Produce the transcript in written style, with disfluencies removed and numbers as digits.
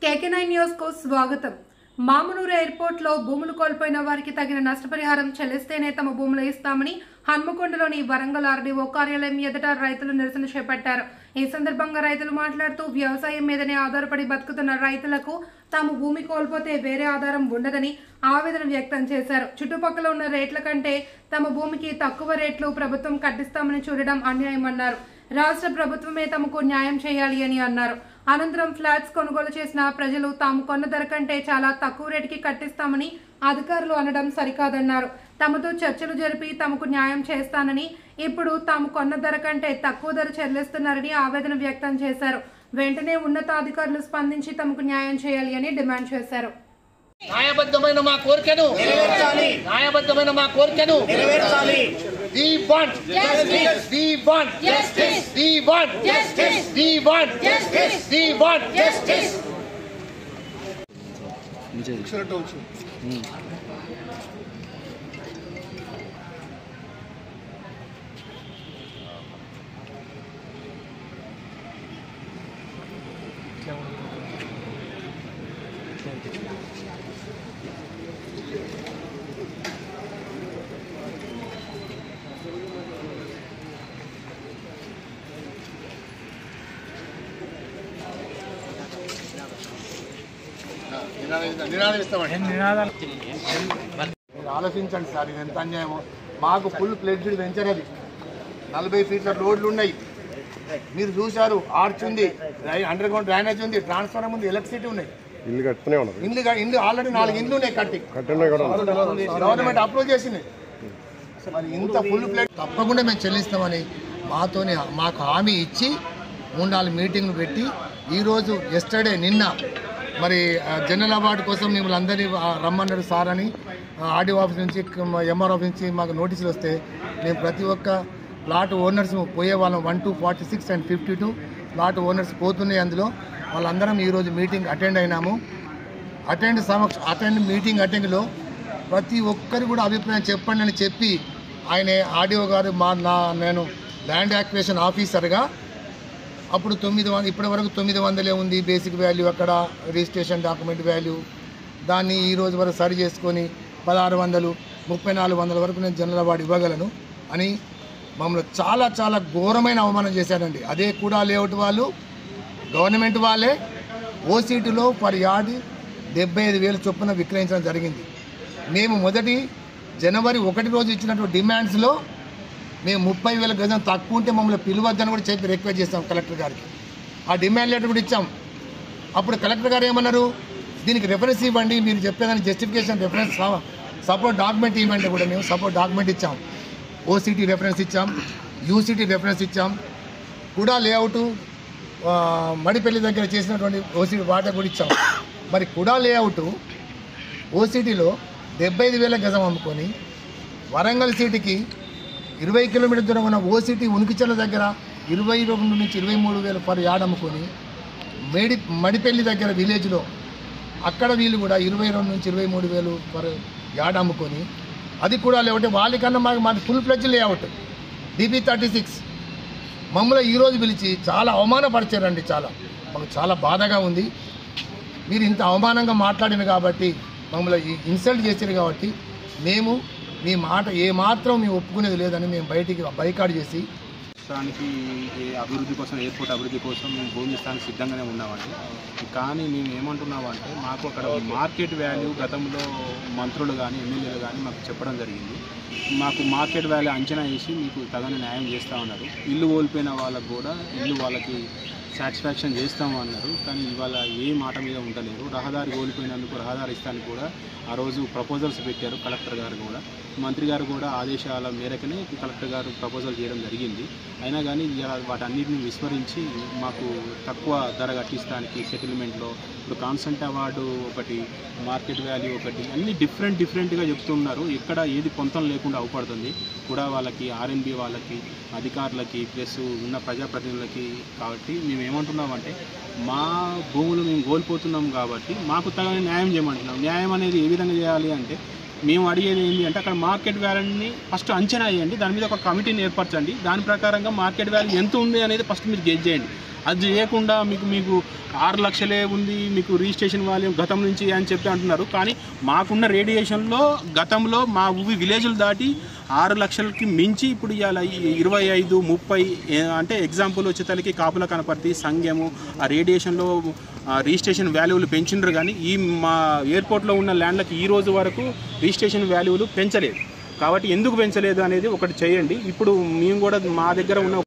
KK9 news కు స్వాగతం. Mamnoor airport లో భూములు కోల్పోయిన వారికి తగిన నష్టపరిహారం చెల్లిస్తేనే తమ భూములు ఇస్తామని హన్మకొండలోని వరంగల్ ఆర్డీఓ కార్యాలయం ఎదుట రైతులు నిరసన చేపట్టారు. ఈ సందర్భంగా రైతులు మాట్లాడుతూ వ్యవసాయం మీదనే ఆధారపడి బతుకుతున్న రైతులకు తాము భూమి కోల్పోతే వేరే ఆధారం ఉండదని ఆవేదన వ్యక్తం చేశారు. చుట్టుపక్కల ఉన్న రేట్ల కంటే తమ భూమికి తక్కువ రేట్లు ప్రభుత్వం కట్టిస్తామని చూడడం అన్యాయమన్నారు. రాష్ట్ర ప్రభుత్వమే తమకు న్యాయం చేయాలి అని అన్నారు. అనంతరం ఫ్లాట్స్ కొనుగోలు చేసిన ప్రజలు తాము కొన్న ధర కంటే చాలా తక్కువ రేటుకి కట్టిస్తామని అధికారులు అనడం సరికాదన్నారు. తమతో చర్చలు జరిపి తమకు న్యాయం చేస్తానని ఇప్పుడు తాము కొన్న ధర కంటే తక్కువ ధర చెల్లిస్తున్నారని ఆవేదన వ్యక్తం చేశారు. వెంటనే ఉన్నతాధికారులు స్పందించి తమకు న్యాయం చేయాలి అని డిమాండ్ చేశారు. న్యాయబద్ధమైన మా కోరికను నెరవేర్చాలి. న్యాయబద్ధమైన మా కోరికను నెరవేర్చాలి. We want justice. We want justice. We want justice. We want justice. We want justice. ఆలోచించండి సార్, ఇది ఎంత అన్యాయమో. మాకు ఫుల్ ప్లెడ్జ్డ్ వెంచర్, అది 40 ఫీట్ల రోడ్లు ఉన్నాయి. మీరు చూశారు, ఆర్చ్ ఉంది, అండర్ గ్రౌండ్ డ్రైనేజ్ ఉంది, ట్రాన్స్ఫార్మర్ ఉంది, ఎలక్ట్రిసిటీ ఉన్నాయి. ఇల్లు ఆల్రెడీ 4 ఇండ్లు ఉన్నాయి కట్టి గవర్నమెంట్ అప్రూవ్ చేసింది. మరి ఇంత ఫుల్ ప్లేట్ తప్పకుండా మేము చెల్లిస్తామని మాకు హామీ ఇచ్చి 3-4 మీటింగ్లు పెట్టి ఈరోజు నిన్న మరి జనరల్ అవార్డు కోసం మిమ్మల్ని అందరినీ రమ్మన్నారు సార్ అని ఆర్డీఓ ఆఫీస్ నుంచి ఎంఆర్ ఆఫీస్ నుంచి మాకు నోటీసులు వస్తే మేము ప్రతి ఒక్క ప్లాట్ ఓనర్స్ పోయే వాళ్ళం 1 to 46 and 52 ప్లాట్ ఓనర్స్ పోతున్నాయి. అందులో వాళ్ళందరం ఈరోజు మీటింగ్ అటెండ్ అయినాము. మీటింగ్లో ప్రతి ఒక్కరు కూడా అభిప్రాయం చెప్పండి అని చెప్పి ఆయన ఆర్డీఓ గారు నేను ల్యాండ్ యాక్విజిషన్ ఆఫీసర్గా అప్పుడు 900 ఇప్పటి వరకు 900 ఉంది బేసిక్ వాల్యూ, అక్కడ రిజిస్ట్రేషన్ డాక్యుమెంట్ వాల్యూ. దాన్ని ఈరోజు వరకు సరి చేసుకొని 1600, 3400 వరకు నేను జనరల్ అవార్డు ఇవ్వగలను అని మమ్మల్ని చాలా చాలా ఘోరమైన అవమానం చేశారండి. అదే కూడా లేఅవుట్ వాళ్ళు గవర్నమెంట్ వాళ్ళే ఓసీటీలో పర్ యార్డ్ 75,000 చొప్పున విక్రయించడం జరిగింది. మేము మొదటి జనవరి 1 రోజు ఇచ్చినటువంటి డిమాండ్స్లో మేము 30,000 గజం తక్కువ ఉంటే మమ్మల్ని పిలువద్దని కూడా చెప్పి రిక్వెస్ట్ చేస్తాం కలెక్టర్ గారికి. ఆ డిమాండ్ లెటర్ కూడా ఇచ్చాం. అప్పుడు కలెక్టర్ గారు ఏమన్నారు, దీనికి రెఫరెన్స్ ఇవ్వండి, మీరు చెప్పేదాన్ని జస్టిఫికేషన్ రెఫరెన్స్ సపోర్ట్ డాక్యుమెంట్ ఇవ్వండి. కూడా మేము సపోర్ట్ డాక్యుమెంట్ ఇచ్చాం, ఓసీటీ రెఫరెన్స్ ఇచ్చాం, యూసీటీ రెఫరెన్స్ ఇచ్చాం. కూడా లేఅవుట్ మడిపల్లి దగ్గర చేసినటువంటి ఓసీటీ వాటర్ కూడా ఇచ్చాం. మరి కూడా లేఅవుట్ ఓసీటీలో 75,000 గజం అమ్ముకొని వరంగల్ సిటీకి 20 కిలోమీటర్ దూరం ఉన్న ఓసీటీ ఉనికిచర్ల దగ్గర 22 నుంచి 23,000 పర్ యార్డ్ అమ్ముకొని మడిపల్లి దగ్గర విలేజ్లో అక్కడ వీళ్ళు కూడా 22 నుంచి 23,000 పర్ యార్డ్ అమ్ముకొని అది కూడా లేఅవుట్. వాళ్ళకన్నా మాది ఫుల్ ఫ్లెడ్జ్ లేఅవుట్ DP36. మమ్మల్ని ఈరోజు పిలిచి చాలా అవమానపరిచారండి. మాకు చాలా బాధగా ఉంది. మీరు ఇంత అవమానంగా మాట్లాడిన కాబట్టి, మమ్మల్ని ఇన్సల్ట్ చేశారు కాబట్టి మేము మీ మాట ఏమాత్రం మేము ఒప్పుకునేది లేదని మేము బయటికి బైకాట్ చేసి రాష్ట్రానికి అభివృద్ధి కోసం, ఎయిర్పోర్ట్ అభివృద్ధి కోసం మేము భూమి ఇస్తానికి సిద్ధంగానే ఉన్నామండి. కానీ మేము ఏమంటున్నామంటే, మాకు అక్కడ మార్కెట్ వాల్యూ గతంలో మంత్రులు కానీ ఎమ్మెల్యేలు కానీ మాకు చెప్పడం జరిగింది. మాకు మార్కెట్ వాల్యూ అంచనా వేసి మీకు తగిన న్యాయం చేస్తూ ఉన్నారు. ఇల్లు కోల్పోయిన వాళ్ళకు కూడా ఇల్లు వాళ్ళకి సాటిస్ఫాక్షన్ చేస్తాము అన్నారు. కానీ ఇవాళ ఏ మాట మీద ఉండలేరు. రహదారి కోల్పోయినందుకు రహదారి ఇస్తానికి కూడా ఆ రోజు ప్రపోజల్స్ పెట్టారు కలెక్టర్ గారు కూడా. మంత్రి గారు కూడా ఆదేశాల మేరకనే కలెక్టర్ గారు ప్రపోజల్ చేయడం జరిగింది. అయినా కానీ వాటన్నిటిని విస్మరించి మాకు తక్కువ ధర కట్టిస్తానికి సెటిల్మెంట్లో ఇప్పుడు కాన్సెంట్ అవార్డు ఒకటి, మార్కెట్ వాల్యూ ఒకటి, అన్నీ డిఫరెంట్గా చెప్తున్నారు. ఎక్కడ ఏది పొంతం లేకుండా అవపడుతుంది కూడా వాళ్ళకి, ఆర్ఎన్బి వాళ్ళకి, అధికారులకి, ప్లస్ ఉన్న ప్రజాప్రతినిధులకి. కాబట్టి మేము ఏమంటున్నామంటే, మా భూములు మేము కోల్పోతున్నాం కాబట్టి మాకు తగిన న్యాయం చేయమంటున్నాం. న్యాయం అనేది ఏ విధంగా చేయాలి అంటే, మేము అడిగేది ఏంటి అంటే, అక్కడ మార్కెట్ వాల్యూని ఫస్ట్ అంచనా వేయండి, దాని మీద ఒక కమిటీని ఏర్పరచండి. దాని ప్రకారంగా మార్కెట్ వాల్యూ ఎంత ఉంది అనేది ఫస్ట్ మీరు గెజ్ చేయండి. అది చేయకుండా మీకు 6 లక్షలే ఉంది, మీకు రిజిస్ట్రేషన్ వాల్యూ గతం నుంచి అని చెప్పి అంటున్నారు. కానీ మాకున్న రేడియేషన్లో గతంలో మా విలేజ్లు దాటి 6 లక్షలకి మించి ఇప్పుడు ఇవాళ 25, 30 అంటే ఎగ్జాంపుల్ వచ్చేసరికి కాపుల కనపర్తి, సంఘము ఆ రేడియేషన్లో రిజిస్ట్రేషన్ వాల్యూలు పెంచిండ్రు. కానీ ఈ మా ఎయిర్పోర్ట్లో ఉన్న ల్యాండ్లకి ఈ రోజు వరకు రిజిస్ట్రేషన్ వాల్యూలు పెంచలేదు. కాబట్టి ఎందుకు పెంచలేదు అనేది ఒకటి చేయండి. ఇప్పుడు మేము కూడా మా దగ్గర ఉన్న